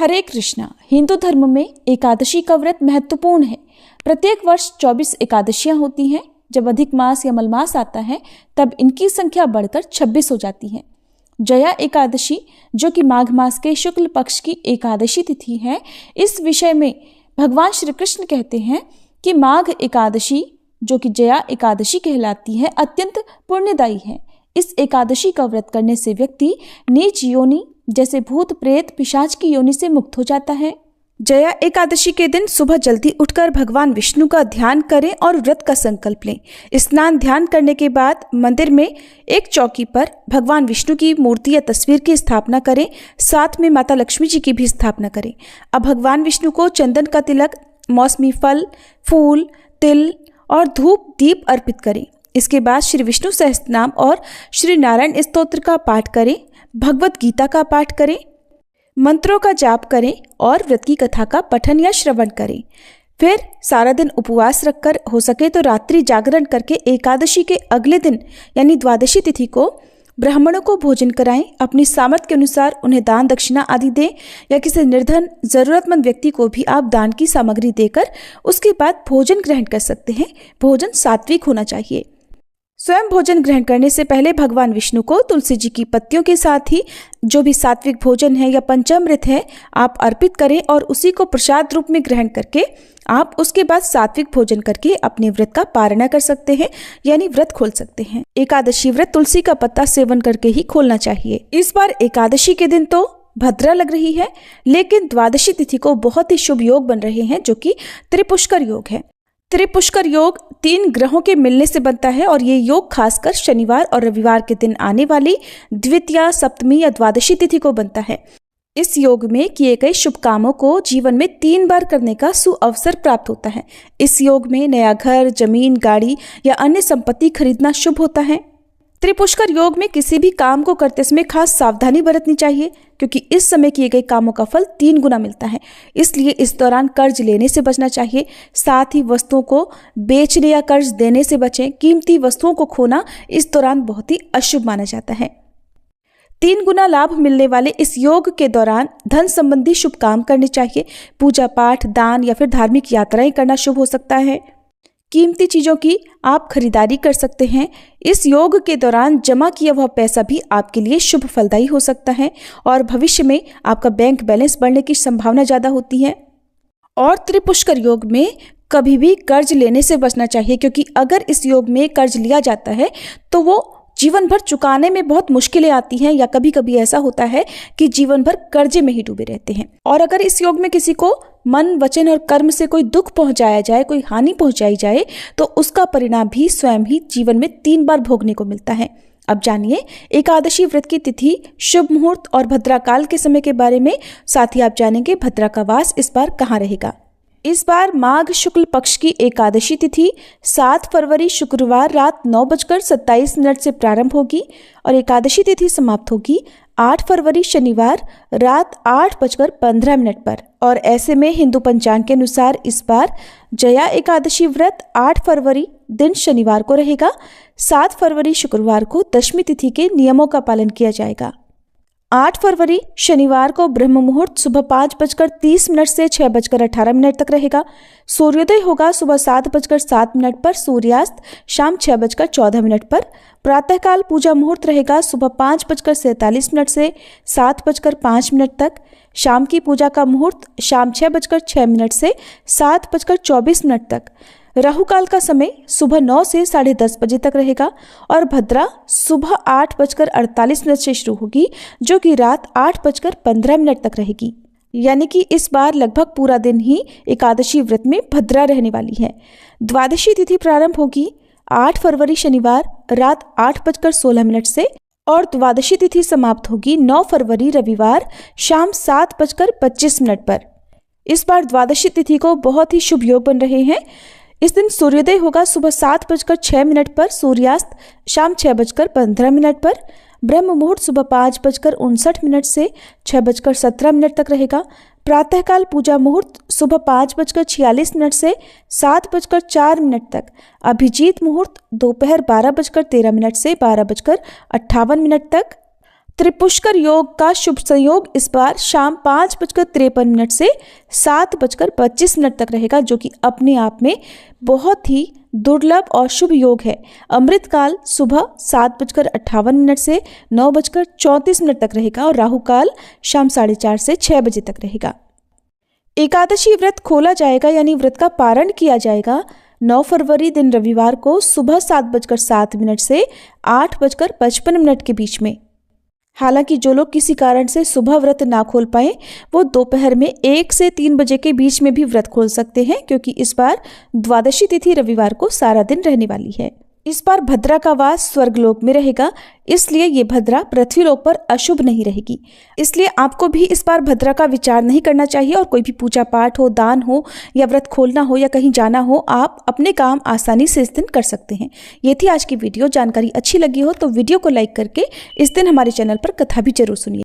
हरे कृष्णा। हिंदू धर्म में एकादशी का व्रत महत्वपूर्ण है। प्रत्येक वर्ष 24 एकादशियां होती हैं। जब अधिक मास या मलमास आता है तब इनकी संख्या बढ़कर 26 हो जाती है। जया एकादशी, जो कि माघ मास के शुक्ल पक्ष की एकादशी तिथि है, इस विषय में भगवान श्री कृष्ण कहते हैं कि माघ एकादशी, जो कि जया एकादशी कहलाती है, अत्यंत पुण्यदायी है। इस एकादशी का व्रत करने से व्यक्ति नीच योनि जैसे भूत प्रेत पिशाच की योनि से मुक्त हो जाता है। जया एकादशी के दिन सुबह जल्दी उठकर भगवान विष्णु का ध्यान करें और व्रत का संकल्प लें। स्नान ध्यान करने के बाद मंदिर में एक चौकी पर भगवान विष्णु की मूर्ति या तस्वीर की स्थापना करें। साथ में माता लक्ष्मी जी की भी स्थापना करें। अब भगवान विष्णु को चंदन का तिलक, मौसमी फल, फूल, तिल और धूप दीप अर्पित करें। इसके बाद श्री विष्णु सहस्त्रनाम और श्री नारायण स्तोत्र का पाठ करें, भगवत गीता का पाठ करें, मंत्रों का जाप करें और व्रत की कथा का पठन या श्रवण करें। फिर सारा दिन उपवास रखकर, हो सके तो रात्रि जागरण करके एकादशी के अगले दिन यानी द्वादशी तिथि को ब्राह्मणों को भोजन कराएं। अपनी सामर्थ्य के अनुसार उन्हें दान दक्षिणा आदि दें या किसी निर्धन जरूरतमंद व्यक्ति को भी आप दान की सामग्री देकर उसके बाद भोजन ग्रहण कर सकते हैं। भोजन सात्विक होना चाहिए। स्वयं भोजन ग्रहण करने से पहले भगवान विष्णु को तुलसी जी की पत्तियों के साथ ही जो भी सात्विक भोजन है या पंचामृत है आप अर्पित करें और उसी को प्रसाद रूप में ग्रहण करके आप उसके बाद सात्विक भोजन करके अपने व्रत का पारणा कर सकते हैं, यानी व्रत खोल सकते हैं। एकादशी व्रत तुलसी का पत्ता सेवन करके ही खोलना चाहिए। इस बार एकादशी के दिन तो भद्रा लग रही है, लेकिन द्वादशी तिथि को बहुत ही शुभ योग बन रहे हैं, जो कि त्रिपुष्कर योग है। त्रिपुष्कर योग 3 ग्रहों के मिलने से बनता है और ये योग खासकर शनिवार और रविवार के दिन आने वाली द्वितीया, सप्तमी या द्वादशी तिथि को बनता है। इस योग में किए गए शुभ कामों को जीवन में 3 बार करने का सुअवसर प्राप्त होता है। इस योग में नया घर, जमीन, गाड़ी या अन्य संपत्ति खरीदना शुभ होता है। त्रिपुष्कर योग में किसी भी काम को करते समय खास सावधानी बरतनी चाहिए, क्योंकि इस समय किए गए कामों का फल 3 गुना मिलता है। इसलिए इस दौरान कर्ज लेने से बचना चाहिए। साथ ही वस्तुओं को बेचने या कर्ज देने से बचें। कीमती वस्तुओं को खोना इस दौरान बहुत ही अशुभ माना जाता है। 3 गुना लाभ मिलने वाले इस योग के दौरान धन संबंधी शुभ काम करने चाहिए। पूजा पाठ, दान या फिर धार्मिक यात्राएं करना शुभ हो सकता है। कीमती चीजों की आप खरीदारी कर सकते हैं। इस योग के दौरान जमा किया हुआ पैसा भी आपके लिए शुभ फलदायी हो सकता है और भविष्य में आपका बैंक बैलेंस बढ़ने की संभावना ज्यादा होती है। और त्रिपुष्कर योग में कभी भी कर्ज लेने से बचना चाहिए, क्योंकि अगर इस योग में कर्ज लिया जाता है तो वो जीवन भर चुकाने में बहुत मुश्किलें आती हैं, या कभी कभी ऐसा होता है कि जीवन भर कर्जे में ही डूबे रहते हैं। और अगर इस योग में किसी को मन, वचन और कर्म से कोई दुख पहुंचाया जाए, कोई हानि पहुंचाई जाए, तो उसका परिणाम भी स्वयं ही जीवन में 3 बार भोगने को मिलता है। अब जानिए एकादशी व्रत की तिथि, शुभ मुहूर्त और भद्रा काल के समय के बारे में। साथ ही आप जानेंगे भद्रा का वास इस बार कहाँ रहेगा। इस बार माघ शुक्ल पक्ष की एकादशी तिथि 7 फरवरी शुक्रवार रात 9:27 से प्रारंभ होगी और एकादशी तिथि समाप्त होगी 8 फरवरी शनिवार रात 8:15 पर। और ऐसे में हिंदू पंचांग के अनुसार इस बार जया एकादशी व्रत 8 फरवरी दिन शनिवार को रहेगा। 7 फरवरी शुक्रवार को दशमी तिथि के नियमों का पालन किया जाएगा। 8 फरवरी शनिवार को ब्रह्म मुहूर्त सुबह 5:30 से 6:18 तक रहेगा। सूर्योदय होगा सुबह 7:07 पर, सूर्यास्त शाम 6:14 पर। प्रातःकाल पूजा मुहूर्त रहेगा सुबह 5:47 से 7:05 तक। शाम की पूजा का मुहूर्त शाम 6:06 से 7:24 तक। राहु काल का समय सुबह 9 से 10:30 बजे तक रहेगा और भद्रा सुबह 8:48 से शुरू होगी, जो कि रात 8:15 तक रहेगी। यानी कि इस बार लगभग पूरा दिन ही एकादशी व्रत में भद्रा रहने वाली है। द्वादशी तिथि प्रारंभ होगी 8 फरवरी शनिवार रात 8:16 से और द्वादशी तिथि समाप्त होगी 9 फरवरी रविवार शाम 7:25 पर। इस बार द्वादशी तिथि को बहुत ही शुभ योग बन रहे हैं। इस दिन सूर्योदय होगा सुबह 7:06 पर, सूर्यास्त शाम 6:15 पर। ब्रह्म मुहूर्त सुबह 5:59 से 6:17 तक रहेगा। प्रातःकाल पूजा मुहूर्त सुबह 5:46 से 7:04 तक। अभिजीत मुहूर्त दोपहर 12:13 से 12:58 तक। त्रिपुष्कर योग का शुभ संयोग इस बार शाम 5:53 से 7:25 तक रहेगा, जो कि अपने आप में बहुत ही दुर्लभ और शुभ योग है। अमृतकाल सुबह 7:58 से 9:34 तक रहेगा और राहु काल शाम 4:30 से 6 बजे तक रहेगा। एकादशी व्रत खोला जाएगा यानी व्रत का पारण किया जाएगा 9 फरवरी दिन रविवार को सुबह 7:07 से 8:55 के बीच में। हालांकि जो लोग किसी कारण से सुबह व्रत ना खोल पाए वो दोपहर में 1 से 3 बजे के बीच में भी व्रत खोल सकते हैं, क्योंकि इस बार द्वादशी तिथि रविवार को सारा दिन रहने वाली है। इस बार भद्रा का वास स्वर्गलोक में रहेगा, इसलिए ये भद्रा पृथ्वीलोक पर अशुभ नहीं रहेगी। इसलिए आपको भी इस बार भद्रा का विचार नहीं करना चाहिए और कोई भी पूजा पाठ हो, दान हो या व्रत खोलना हो या कहीं जाना हो, आप अपने काम आसानी से इस दिन कर सकते हैं। ये थी आज की वीडियो। जानकारी अच्छी लगी हो तो वीडियो को लाइक करके इस दिन हमारे चैनल पर कथा भी जरूर सुनिए।